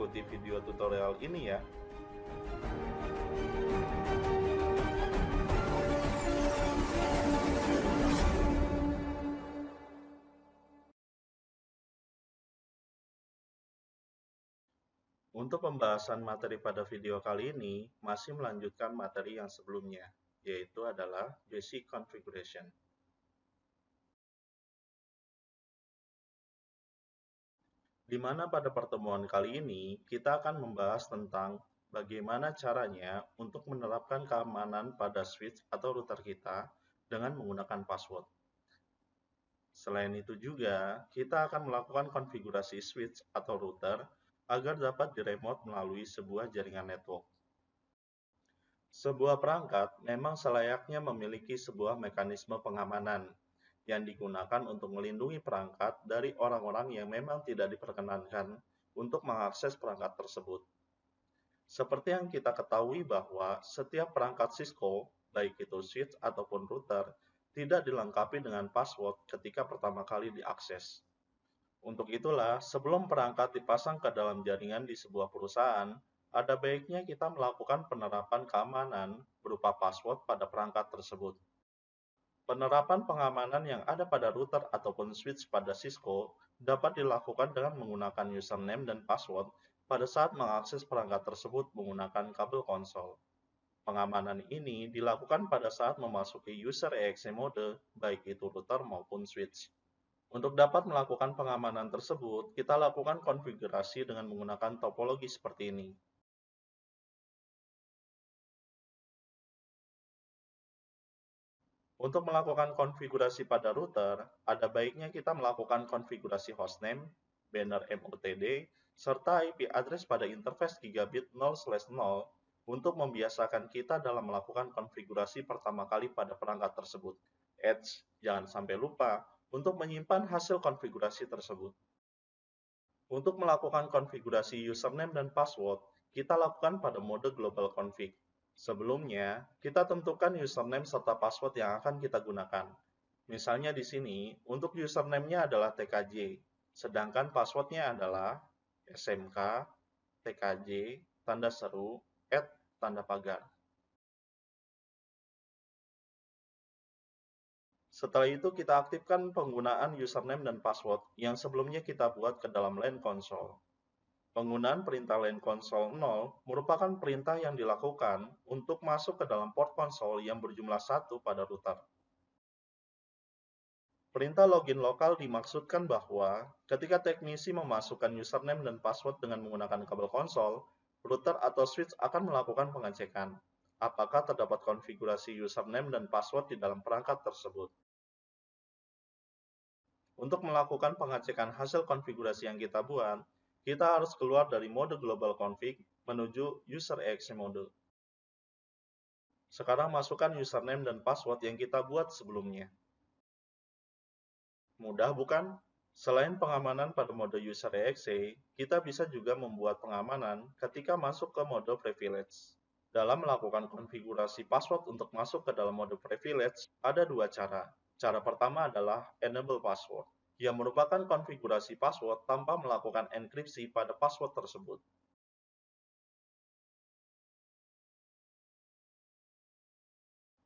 mengikuti video tutorial ini ya. Untuk pembahasan materi pada video kali ini, masih melanjutkan materi yang sebelumnya, yaitu adalah basic configuration. Di mana pada pertemuan kali ini, kita akan membahas tentang bagaimana caranya untuk menerapkan keamanan pada switch atau router kita dengan menggunakan password. Selain itu juga, kita akan melakukan konfigurasi switch atau router agar dapat diremote melalui sebuah jaringan network. Sebuah perangkat memang selayaknya memiliki sebuah mekanisme pengamanan yang digunakan untuk melindungi perangkat dari orang-orang yang memang tidak diperkenankan untuk mengakses perangkat tersebut. Seperti yang kita ketahui bahwa setiap perangkat Cisco, baik itu switch ataupun router, tidak dilengkapi dengan password ketika pertama kali diakses. Untuk itulah, sebelum perangkat dipasang ke dalam jaringan di sebuah perusahaan, ada baiknya kita melakukan penerapan keamanan berupa password pada perangkat tersebut. Penerapan pengamanan yang ada pada router ataupun switch pada Cisco dapat dilakukan dengan menggunakan username dan password pada saat mengakses perangkat tersebut menggunakan kabel konsol. Pengamanan ini dilakukan pada saat memasuki user EXE mode, baik itu router maupun switch. Untuk dapat melakukan pengamanan tersebut, kita lakukan konfigurasi dengan menggunakan topologi seperti ini. Untuk melakukan konfigurasi pada router, ada baiknya kita melakukan konfigurasi hostname, banner MOTD, serta IP address pada interface gigabit 0/0 untuk membiasakan kita dalam melakukan konfigurasi pertama kali pada perangkat tersebut. Jangan sampai lupa untuk menyimpan hasil konfigurasi tersebut. Untuk melakukan konfigurasi username dan password, kita lakukan pada mode global config. Sebelumnya, kita tentukan username serta password yang akan kita gunakan. Misalnya di sini, untuk username-nya adalah TKJ, sedangkan password-nya adalah smk, tkj, tanda seru, tanda pagar. Setelah itu kita aktifkan penggunaan username dan password yang sebelumnya kita buat ke dalam LAN console. Penggunaan perintah LAN console 0 merupakan perintah yang dilakukan untuk masuk ke dalam port konsol yang berjumlah 1 pada router. Perintah login lokal dimaksudkan bahwa ketika teknisi memasukkan username dan password dengan menggunakan kabel konsol, router atau switch akan melakukan pengecekan apakah terdapat konfigurasi username dan password di dalam perangkat tersebut. Untuk melakukan pengecekan hasil konfigurasi yang kita buat, kita harus keluar dari mode global config menuju user EXE mode. Sekarang masukkan username dan password yang kita buat sebelumnya. Mudah bukan? Selain pengamanan pada mode user EXE, kita bisa juga membuat pengamanan ketika masuk ke mode privilege. Dalam melakukan konfigurasi password untuk masuk ke dalam mode privilege, ada dua cara. Cara pertama adalah enable password, yang merupakan konfigurasi password tanpa melakukan enkripsi pada password tersebut.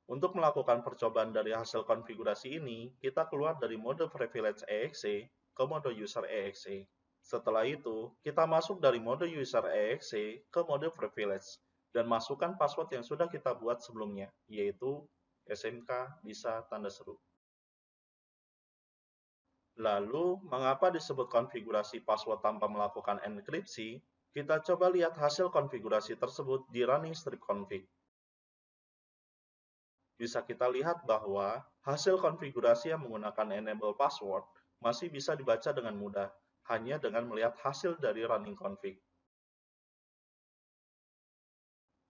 Untuk melakukan percobaan dari hasil konfigurasi ini, kita keluar dari mode privilege EXE ke mode user EXE. Setelah itu, kita masuk dari mode user EXE ke mode privilege dan masukkan password yang sudah kita buat sebelumnya, yaitu smk bisa tanda seru. Lalu, mengapa disebut konfigurasi password tanpa melakukan enkripsi? Kita coba lihat hasil konfigurasi tersebut di running strip config. Bisa kita lihat bahwa hasil konfigurasi yang menggunakan enable password masih bisa dibaca dengan mudah, hanya dengan melihat hasil dari running config.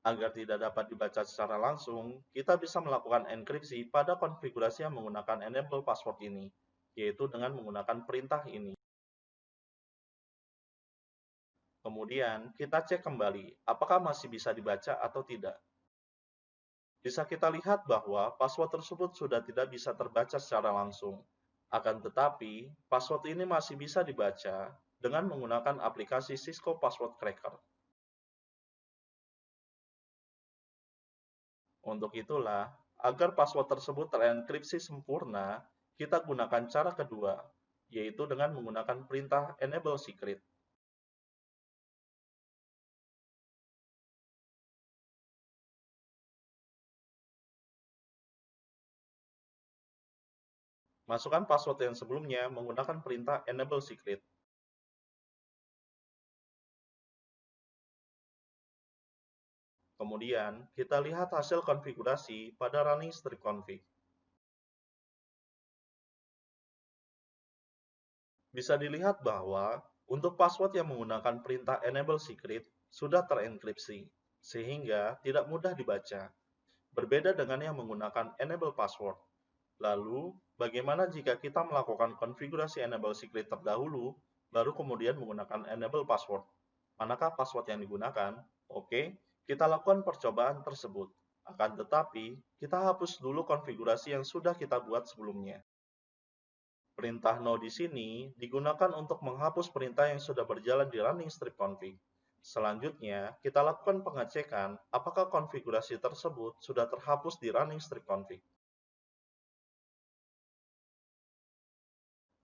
Agar tidak dapat dibaca secara langsung, kita bisa melakukan enkripsi pada konfigurasi yang menggunakan enable password ini, yaitu dengan menggunakan perintah ini. Kemudian, kita cek kembali apakah masih bisa dibaca atau tidak. Bisa kita lihat bahwa password tersebut sudah tidak bisa terbaca secara langsung. Akan tetapi, password ini masih bisa dibaca dengan menggunakan aplikasi Cisco Password Cracker. Untuk itulah, agar password tersebut terenkripsi sempurna, kita gunakan cara kedua, yaitu dengan menggunakan perintah enable secret. Masukkan password yang sebelumnya menggunakan perintah enable secret. Kemudian, kita lihat hasil konfigurasi pada running strip config. Bisa dilihat bahwa untuk password yang menggunakan perintah enable secret sudah terenkripsi, sehingga tidak mudah dibaca. Berbeda dengan yang menggunakan enable password. Lalu, bagaimana jika kita melakukan konfigurasi enable secret terdahulu, baru kemudian menggunakan enable password? Manakah password yang digunakan? Oke, kita lakukan percobaan tersebut. Akan tetapi, kita hapus dulu konfigurasi yang sudah kita buat sebelumnya. Perintah no di sini digunakan untuk menghapus perintah yang sudah berjalan di running strip config. Selanjutnya, kita lakukan pengecekan apakah konfigurasi tersebut sudah terhapus di running strip config.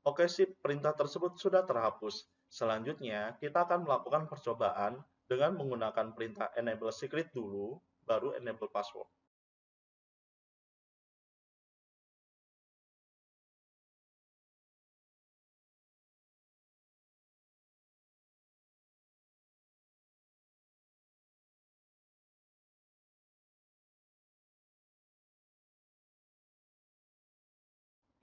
Oke sip, perintah tersebut sudah terhapus. Selanjutnya, kita akan melakukan percobaan dengan menggunakan perintah enable secret dulu, baru enable password.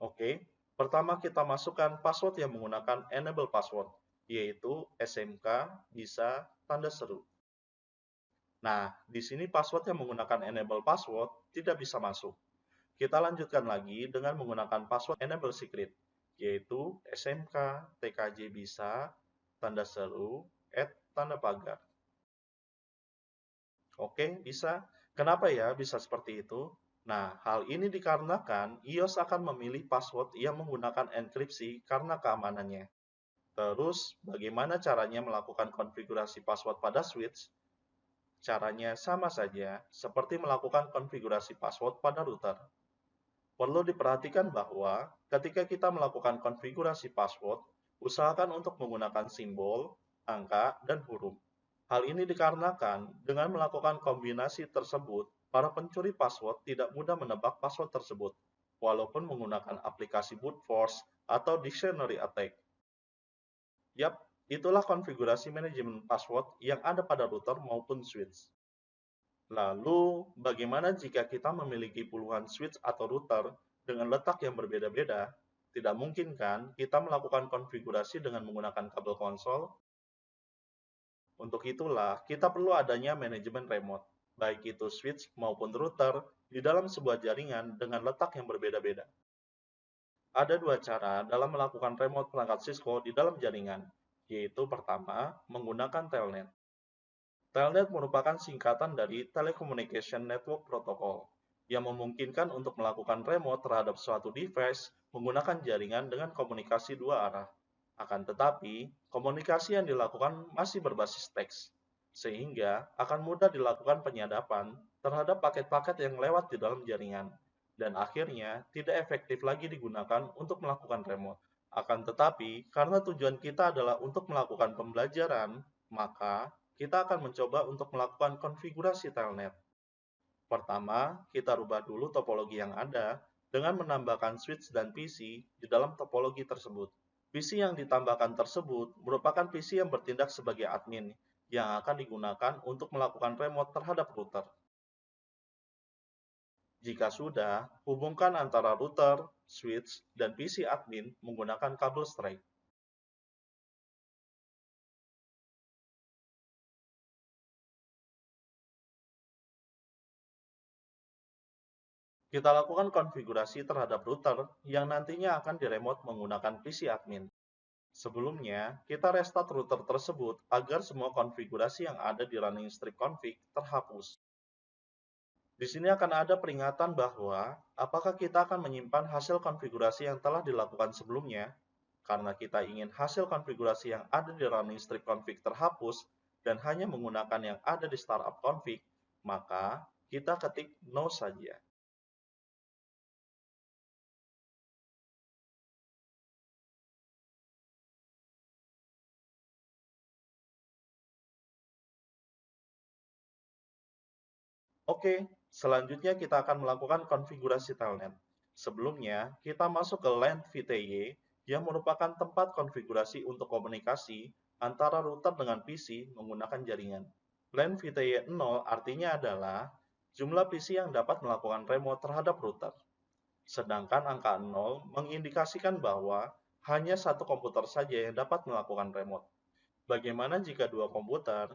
Oke, pertama kita masukkan password yang menggunakan enable password, yaitu SMK bisa tanda seru. Nah, di sini password yang menggunakan enable password tidak bisa masuk. Kita lanjutkan lagi dengan menggunakan password enable secret, yaitu SMK TKJ bisa tanda seru tanda pagar. Oke, bisa. Kenapa ya bisa seperti itu? Nah, hal ini dikarenakan iOS akan memilih password yang menggunakan enkripsi karena keamanannya. Terus, bagaimana caranya melakukan konfigurasi password pada switch? Caranya sama saja, seperti melakukan konfigurasi password pada router. Perlu diperhatikan bahwa ketika kita melakukan konfigurasi password, usahakan untuk menggunakan simbol, angka, dan huruf. Hal ini dikarenakan dengan melakukan kombinasi tersebut, para pencuri password tidak mudah menebak password tersebut, walaupun menggunakan aplikasi brute force atau dictionary attack. Yap, itulah konfigurasi manajemen password yang ada pada router maupun switch. Lalu, bagaimana jika kita memiliki puluhan switch atau router dengan letak yang berbeda-beda? Tidak mungkin kan kita melakukan konfigurasi dengan menggunakan kabel konsol? Untuk itulah, kita perlu adanya manajemen remote, baik itu switch maupun router, di dalam sebuah jaringan dengan letak yang berbeda-beda. Ada dua cara dalam melakukan remote perangkat Cisco di dalam jaringan, yaitu pertama, menggunakan telnet. Telnet merupakan singkatan dari Telecommunication Network Protocol, yang memungkinkan untuk melakukan remote terhadap suatu device menggunakan jaringan dengan komunikasi dua arah. Akan tetapi, komunikasi yang dilakukan masih berbasis teks, sehingga akan mudah dilakukan penyadapan terhadap paket-paket yang lewat di dalam jaringan, dan akhirnya tidak efektif lagi digunakan untuk melakukan remote. Akan tetapi, karena tujuan kita adalah untuk melakukan pembelajaran, maka kita akan mencoba untuk melakukan konfigurasi telnet. Pertama, kita rubah dulu topologi yang ada dengan menambahkan switch dan PC di dalam topologi tersebut. PC yang ditambahkan tersebut merupakan PC yang bertindak sebagai admin yang akan digunakan untuk melakukan remote terhadap router. Jika sudah, hubungkan antara router, switch, dan PC admin menggunakan kabel straight. Kita lakukan konfigurasi terhadap router yang nantinya akan diremote menggunakan PC admin. Sebelumnya, kita restart router tersebut agar semua konfigurasi yang ada di running strip config terhapus. Di sini akan ada peringatan bahwa apakah kita akan menyimpan hasil konfigurasi yang telah dilakukan sebelumnya. Karena kita ingin hasil konfigurasi yang ada di running script config terhapus dan hanya menggunakan yang ada di startup config, maka kita ketik no saja. Oke, selanjutnya kita akan melakukan konfigurasi telnet. Sebelumnya, kita masuk ke LAN VTY yang merupakan tempat konfigurasi untuk komunikasi antara router dengan PC menggunakan jaringan. LAN VTY 0 artinya adalah jumlah PC yang dapat melakukan remote terhadap router. Sedangkan angka 0 mengindikasikan bahwa hanya satu komputer saja yang dapat melakukan remote. Bagaimana jika dua komputer?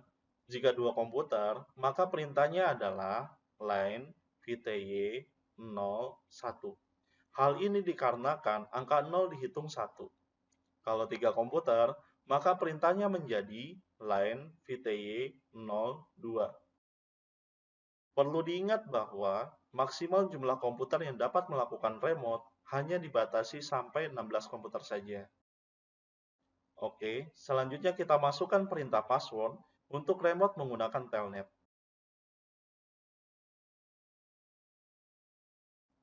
Jika dua komputer, maka perintahnya adalah line VTY 01. Hal ini dikarenakan angka 0 dihitung 1. Kalau tiga komputer, maka perintahnya menjadi line VTY 02. Perlu diingat bahwa maksimal jumlah komputer yang dapat melakukan remote hanya dibatasi sampai 16 komputer saja. Oke, selanjutnya kita masukkan perintah password untuk remote menggunakan telnet.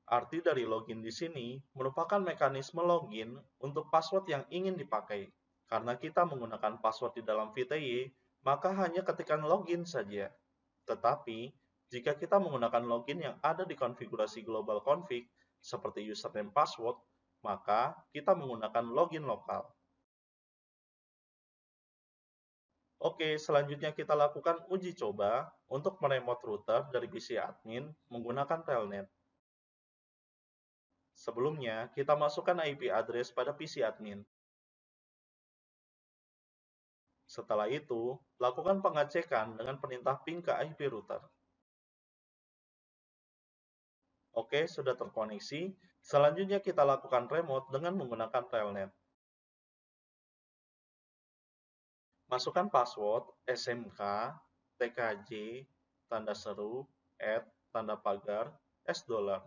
Arti dari login di sini merupakan mekanisme login untuk password yang ingin dipakai. Karena kita menggunakan password di dalam VTY, maka hanya ketikan login saja. Tetapi, jika kita menggunakan login yang ada di konfigurasi global config, seperti username password, maka kita menggunakan login lokal. Oke, selanjutnya kita lakukan uji coba untuk meremote router dari PC admin menggunakan telnet. Sebelumnya, kita masukkan IP address pada PC admin. Setelah itu, lakukan pengecekan dengan perintah ping ke IP router. Oke, sudah terkoneksi. Selanjutnya kita lakukan remote dengan menggunakan telnet. Masukkan password smk tkj tanda seru tanda pagar $.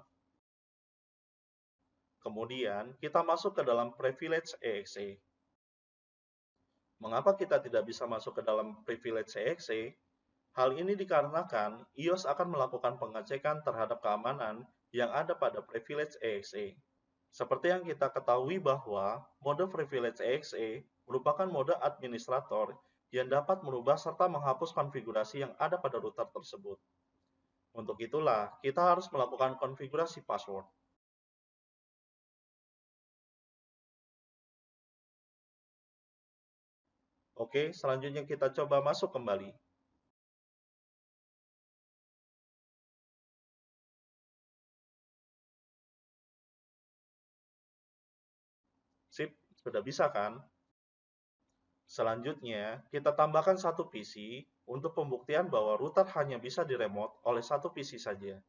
Kemudian kita masuk ke dalam privilege exe. Mengapa kita tidak bisa masuk ke dalam privilege exe? Hal ini dikarenakan iOS akan melakukan pengecekan terhadap keamanan yang ada pada privilege exe. Seperti yang kita ketahui bahwa mode privilege exe merupakan mode administrator yang dapat merubah serta menghapus konfigurasi yang ada pada router tersebut. Untuk itulah, kita harus melakukan konfigurasi password. Oke, selanjutnya kita coba masuk kembali. Sip, sudah bisa kan? Selanjutnya, kita tambahkan satu PC untuk pembuktian bahwa router hanya bisa diremote oleh satu PC saja.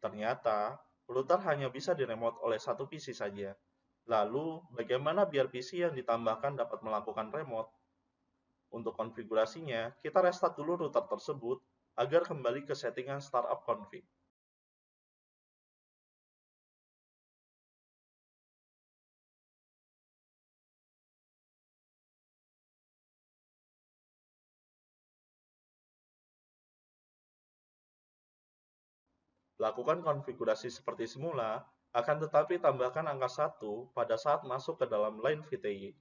Ternyata, router hanya bisa diremote oleh satu PC saja. Lalu, bagaimana biar PC yang ditambahkan dapat melakukan remote? Untuk konfigurasinya, kita restart dulu router tersebut agar kembali ke settingan startup config. Lakukan konfigurasi seperti semula, akan tetapi tambahkan angka 1 pada saat masuk ke dalam line VTY.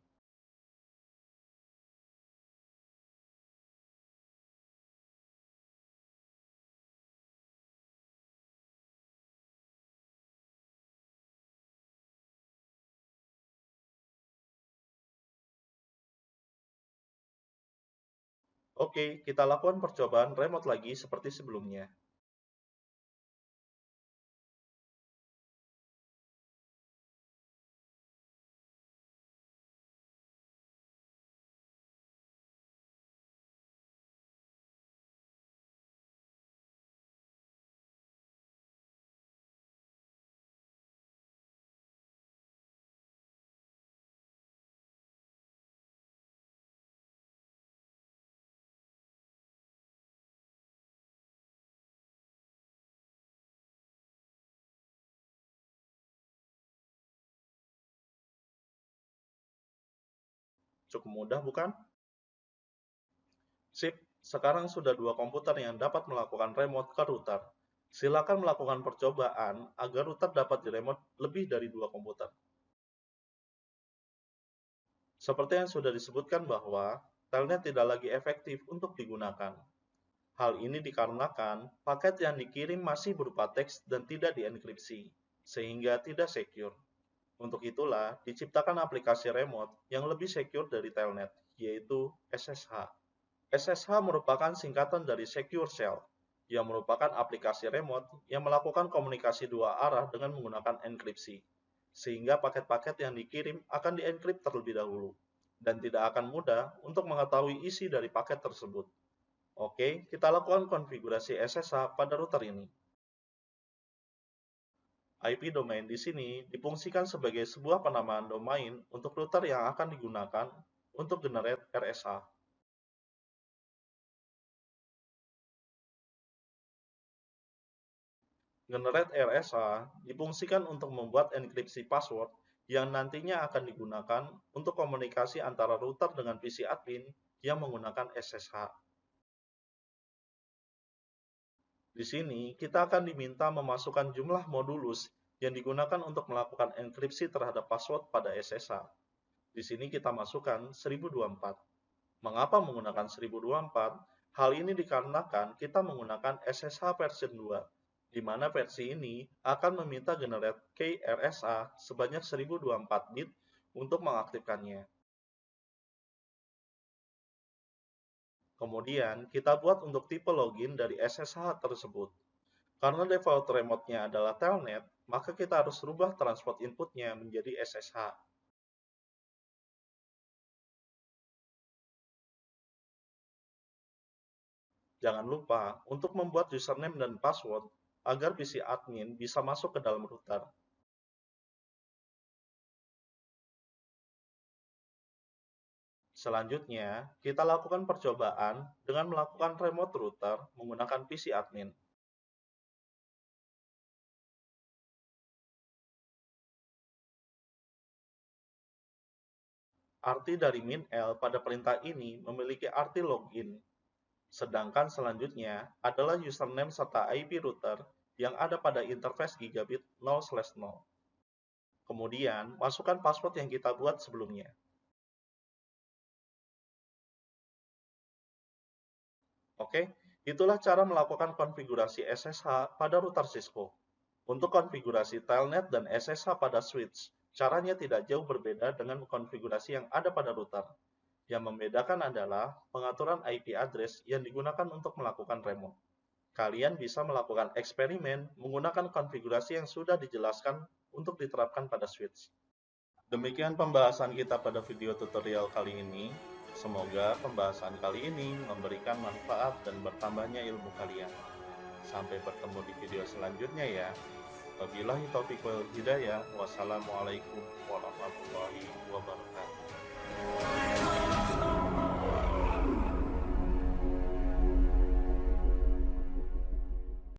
Oke, kita lakukan percobaan remote lagi seperti sebelumnya. Cukup mudah bukan? Sip, sekarang sudah 2 komputer yang dapat melakukan remote ke router. Silakan melakukan percobaan agar router dapat diremote lebih dari 2 komputer. Seperti yang sudah disebutkan bahwa telnet tidak lagi efektif untuk digunakan. Hal ini dikarenakan paket yang dikirim masih berupa teks dan tidak dienkripsi, sehingga tidak secure. Untuk itulah diciptakan aplikasi remote yang lebih secure dari telnet, yaitu SSH. SSH merupakan singkatan dari Secure Shell, yang merupakan aplikasi remote yang melakukan komunikasi 2 arah dengan menggunakan enkripsi, sehingga paket-paket yang dikirim akan dienkrip terlebih dahulu, dan tidak akan mudah untuk mengetahui isi dari paket tersebut. Oke, kita lakukan konfigurasi SSH pada router ini. IP domain di sini difungsikan sebagai sebuah penamaan domain untuk router yang akan digunakan untuk generate RSA. Generate RSA difungsikan untuk membuat enkripsi password yang nantinya akan digunakan untuk komunikasi antara router dengan PC admin yang menggunakan SSH. Di sini, kita akan diminta memasukkan jumlah modulus yang digunakan untuk melakukan enkripsi terhadap password pada SSH. Di sini kita masukkan 1024. Mengapa menggunakan 1024? Hal ini dikarenakan kita menggunakan SSH version 2, di mana versi ini akan meminta generate key RSA sebanyak 1024 bit untuk mengaktifkannya. Kemudian, kita buat untuk tipe login dari SSH tersebut. Karena default remote-nya adalah telnet, maka kita harus rubah transport input-nya menjadi SSH. Jangan lupa untuk membuat username dan password agar PC admin bisa masuk ke dalam router. Selanjutnya, kita lakukan percobaan dengan melakukan remote router menggunakan PC admin. Arti dari min-l pada perintah ini memiliki arti login, sedangkan selanjutnya adalah username serta IP router yang ada pada interface gigabit 0/0. Kemudian, masukkan password yang kita buat sebelumnya. Oke, itulah cara melakukan konfigurasi SSH pada router Cisco. Untuk konfigurasi telnet dan SSH pada switch, caranya tidak jauh berbeda dengan konfigurasi yang ada pada router. Yang membedakan adalah pengaturan IP address yang digunakan untuk melakukan remote. Kalian bisa melakukan eksperimen menggunakan konfigurasi yang sudah dijelaskan untuk diterapkan pada switch. Demikian pembahasan kita pada video tutorial kali ini. Semoga pembahasan kali ini memberikan manfaat dan bertambahnya ilmu kalian. Sampai bertemu di video selanjutnya ya. Wabillahi taufiq wal hidayah. Wassalamualaikum warahmatullahi wabarakatuh.